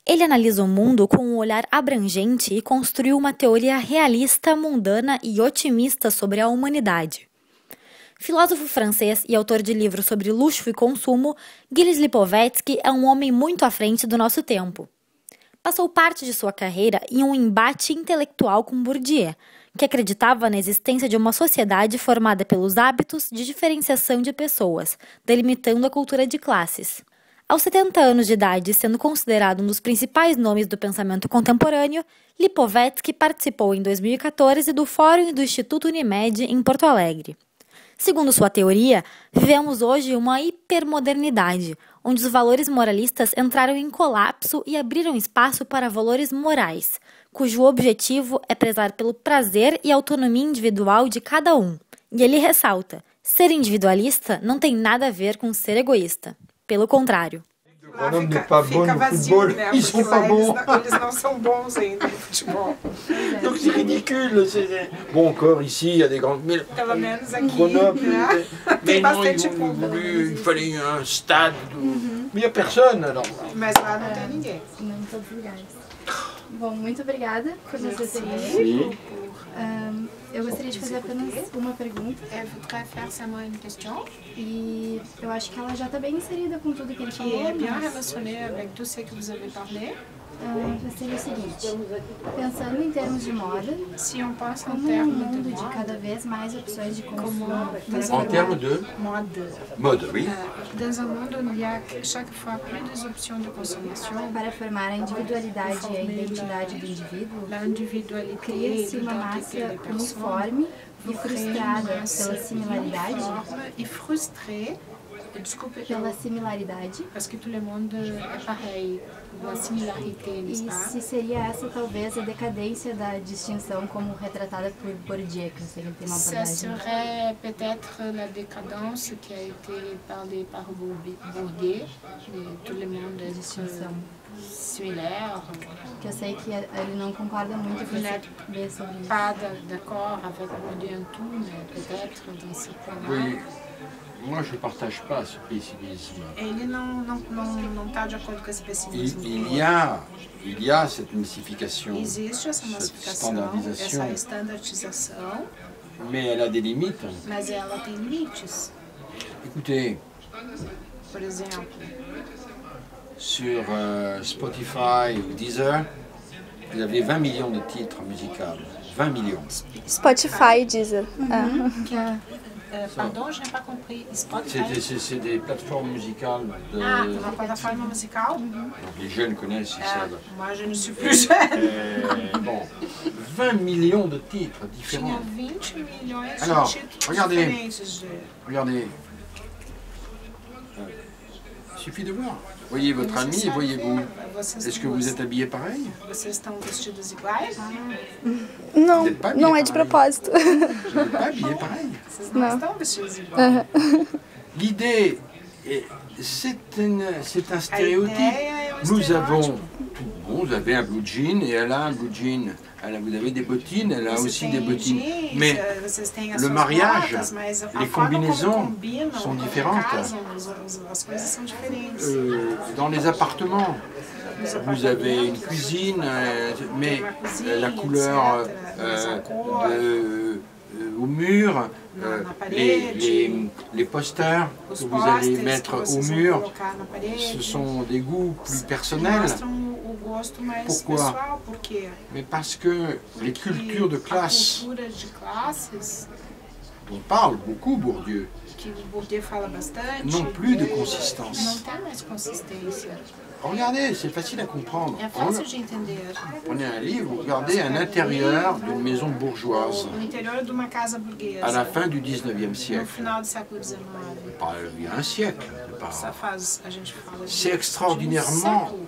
Ele analisa o mundo com um olhar abrangente e construiu uma teoria realista, mundana e otimista sobre a humanidade. Filósofo francês e autor de livros sobre luxo e consumo, Gilles Lipovetsky é um homem muito à frente do nosso tempo. Passou parte de sua carreira em um embate intelectual com Bourdieu, que acreditava na existência de uma sociedade formada pelos hábitos de diferenciação de pessoas, delimitando a cultura de classes. Aos 70 anos de idade, sendo considerado um dos principais nomes do pensamento contemporâneo, Lipovetsky participou em 2014 do Fórum do Instituto Unimed em Porto Alegre. Segundo sua teoria, vivemos hoje uma hipermodernidade, onde os valores moralistas entraram em colapso e abriram espaço para valores morais, cujo objetivo é prezar pelo prazer e autonomia individual de cada um. E ele ressalta: ser individualista não tem nada a ver com ser egoísta. Pelo contrário. Fica vazio, né? Ils sont pas bons. Eles não são bons ainda no futebol. Donc c'est ridicule. Bon, encore ici, il y a des grandes... Pelo menos aqui, né? Tem bastante público. Il fallait un stade. Mais il n'y a personne, alors. Mas lá não tem ninguém. Não em todos os lugares. Bom, muito obrigada por nos receber. Eu gostaria de fazer apenas uma pergunta. Eu voudrais faire seulement une question. E eu acho que ela já está bem inserida com tudo que ele falou. É bien relacionné avec tout ce que vous avez parlé. Seria o seguinte, pensando em termos de moda, si on pense en como um termes de mundo de moda, cada vez mais opções de consumo. En termes de mode, oui. Dans un monde où il y a chaque fois plus d'options de consommation, Para formar a individualidade e a identidade do indivíduo, l'individualité, cria-se uma massa l'identité des personnes, uniforme e frustrada pela similaridade, uniforme et frustrée, desculpe, pela similaridade. parce que tout le monde est pareil, la similarité, n'est-ce E pas? se seria essa talvez a decadência da distinção como retratada por Bourdieu, que não sei se ele tem uma Ça abordagem. serait peut-être la décadence qui a été parlée par Bourdieu, et tout le monde est similaire. Que eu sei que ele não concorda muito com Vous esse n'êtes ver sobre isso. pas d'accord avec Bourdieu en tout, mais peut-être dans ce point-là. Oui. Moi, je ne partage pas ce pessimisme. Ele não está de acordo com esse pessimismo. Il y a cette massification, Existe essa cette massificação, standardisation, essa estandardização, mais elle a des limites. mas ela tem limites. Écoutez, Por exemplo, sur Spotify ou Deezer, vous avez 20 millions de titres musicaux. 20 millions. Spotify, Deezer. pardon, je n'ai pas compris. Spotify. C'est des plateformes musicales. Uma plataforma musical? Donc les jeunes connaissent, ils savent. Moi, je ne suis plus jeune. Bon, 20 millions de titres Tinha différents. 20 milhões de Alors, títulos regardez. diferentes. Regardez. Il suffit de voir. Voyez votre ami et voyez-vous. Est-ce que vous êtes habillés pareil? Vocês estão vestidos iguais? Não, Vous n'êtes pas não habillés é de pareil. propósito. Vous n'êtes pas habillés pareil. Vocês não estão vestidos iguais. L'idée, c'est un A stéréotype. ideia é Nous estereótipo. avons, vous avez un blue jean et elle a un blue jean. Vous avez des bottines, elle a Você aussi tem des bottines. jeans, Mais vocês têm as le suas mariage, botas, mas a les forma como combinaisons combinam, sont como différentes. casam, as coisas são diferentes. Dans les appartements, Nos vous avez une cuisine, mais la couleur au mur, les posters que vous allez mettre au mur, ce sont des goûts plus personnels. Mostram o gosto mais Pourquoi? pessoal, porque Mais parce que les cultures de a classe, cultura de classes, dont parle beaucoup Bourdieu, que o Bourdieu fala bastante, n'ont plus de não consistance. tem mais consistência. Regardez, c'est facile à comprendre. É fácil de entender. Prenez un livre, vous regardez un intérieur d'une maison bourgeoise No interior de uma casa à burguesa, la fin du 19e no siècle. final do século XIX, Pas il y a un siècle, essa fase a gente fala de c'est de extraordinairement século.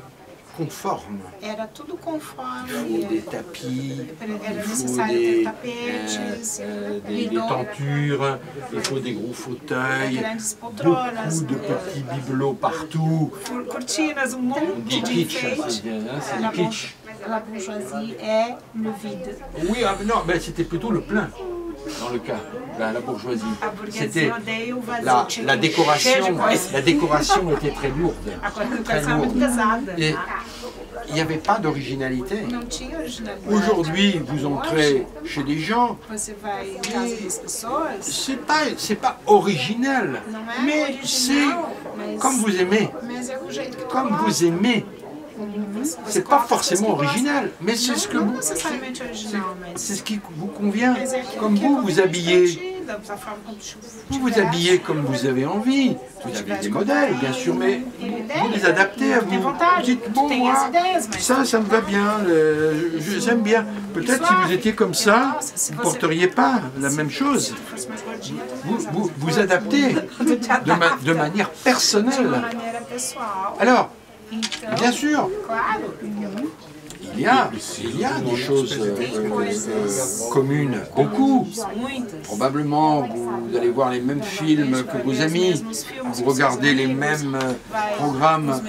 conforme. Era tudo Il faut conforme, des tapis, era il faut necessário ter des tapetes, des tentures, il faut des gros fauteuils, grandes poltronas, beaucoup de petits bibelots partout. cortinas, On monte dit de kitsch, enfeite. c'est le kitsch. La bourgeoisie est le vide. Oui, non, mais c'était plutôt le plein, dans le cas, la bourgeoisie. A burguesia C'était odeia o vazio. tinha la cheio de coisa. décoration était très lourde. A Très decoração é muito lourde. pesada. Et il n'y avait pas d'originalité. Não tinha originalidade. Aujourd'hui, vous entrez chez des gens, Você vai em casa das pessoas, c'est pas original, não mais é c'est original, mas, comme vous aimez. mas é o jeito que Comme coloca. vous aimez. Você C'est pas coloca as coisas forcément que gosta. original, mais c'est ce que Não vous, necessariamente original, mas c'est ce qui vous convient. mas é aquilo Comme que é vous, vous conveniente habillez, pra ti, da forma como tu vous vous habillez comme vous avez envie. Vous avez des modèles, bien sûr, mais vous les adaptez à vous. Vous dites, bon, moi, ça me va bien, j'aime bien. Peut-être si vous étiez comme ça, vous ne porteriez pas la même chose. Vous adaptez de manière de personnelle. maneira pessoal. Alors, Então, bien sûr, claro, il y a des choses communes, beaucoup. muitas. Probablement, vous allez voir les mêmes films que vos amis, vous regardez les mêmes programmes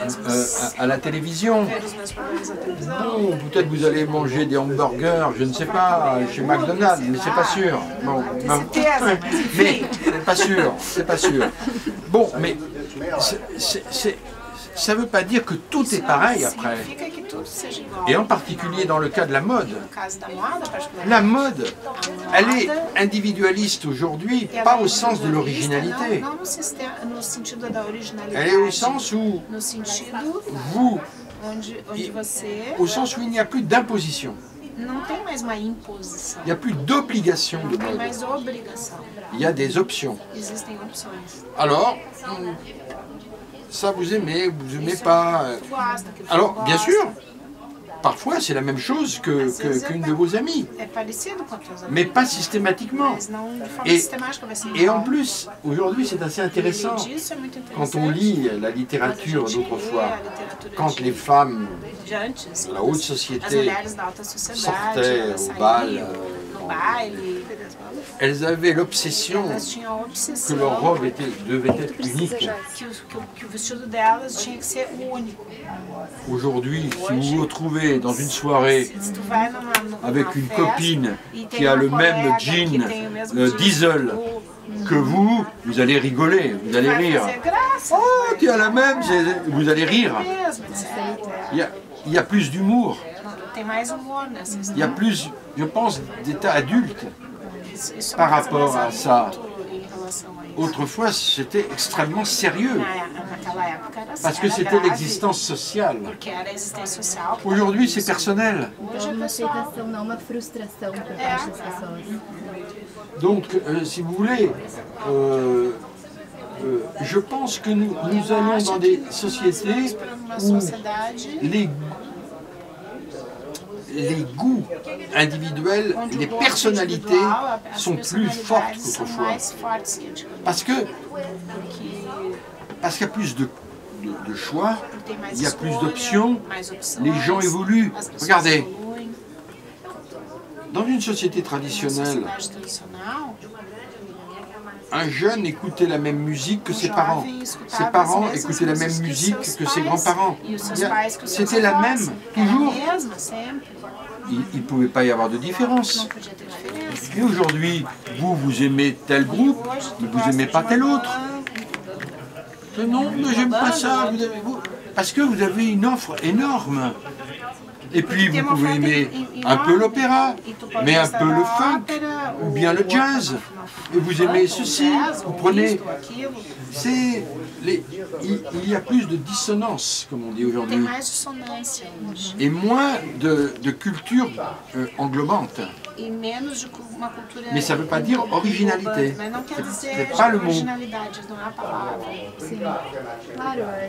à la télévision. Ver os meus programas na televisão. Bon, peut-être vous allez manger des hamburgers, je ne sais pas, chez McDonald's, mais c'est pas sûr. Bon, non. Mais c'est pas sûr. Bon, mais ça ne veut pas dire que tout est pareil après. Significa que tudo seja igual. Et en particulier dans le cas de la mode. No caso da moda, particularmente. La mode, elle est individualiste aujourd'hui, pas au sens de Não, l'originalité. não no sentido da originalidade. Elle est au sens où No sentido vous, onde você au sens où il n'y a plus d'imposition, não tem mais uma imposição. il n'y a plus d'obligation de Não tem mode, mais obrigação. il y a des options. Existem opções. Alors, ça vous aimez pas. Gosta, que Alors, gosta. bien sûr, parfois c'est la même chose qu'une de vos amies, É parecido com as tuas mais amigas, pas systématiquement. mas não de forma Et, sistemática, vai ser et en igual. plus, aujourd'hui c'est assez intéressant, E disso é muito interessante. quand on lit la littérature d'autrefois, quand les femmes de antes, de la haute as société mulheres da alta sociedade, sortaient elas au bal, saíam no baile, elles avaient l'obsession elas tinham a que obsessão leur robe devait être unique. que o vestido delas tinha que ser único. Aujourd'hui, si vous vous retrouvez dans une soirée Se tu vai numa avec une festa copine e tem qui a uma le même colega jean que tem o mesmo diesel que vous allez rigoler, vous allez vai rire. fazer graça. Oh, tu as la même, vous allez rire. Mesmo, etc. Il y a plus d'humour, Tem mais humor nessa il y a história. plus, je pense, d'état adulte. Isso é par uma coisa rapport mais à ça. adulto em relação a isso. Autrefois, c'était extrêmement sérieux, Naquela época era parce que era c'était grave, l'existence sociale. porque era a existência social. Aujourd'hui, c'est personnel. Hoje é Uma pessoal. aceitação, não uma frustração por parte das pessoas. Donc, si vous voulez, je pense que nous allons dans des sociétés Uma où sociedade les goûts individuels, onde les o gosto personnalités individual, as sont plus fortes personalidades são qu'autrefois. mais fortes que antigamente. Parce qu'il y a plus de choix, Porque tem mais il y a plus escolha, d'options, mais opções, les gens évoluent. as pessoas Regardez, evoluem. dans une société Na traditionnelle, sociedade tradicional, un jeune écoutait la même musique que ses jovem parents. escutava Ses as parents mesmas écoutaient la même músicas musique seus que ses pais, grands-parents. e os seus pais que os seus C'était la avós. même, Era toujours. a mesma, sempre. Il ne pouvait pas y avoir de différence. Não podia ter diferença. Et aujourd'hui, vous aimez tel groupe, Hoje, tu mais vous gosta n'aimez de pas uma tel autre. banda, Non, mais j'aime pas ça. Parce que vous avez une offre énorme. Et puis vous pouvez aimer un peu l'opéra, mais un peu le funk, ou bien le jazz. Et vous aimez ceci, vous prenez... Il y a plus de dissonance, comme on dit Tem aujourd'hui, mais dissonância hoje. et moins de culture englobante. E menos de uma cultura. Mais ça veut pas dire originalité. Mas não quer dizer C'est pas le mot. originalidade, não é a palavra. Claro,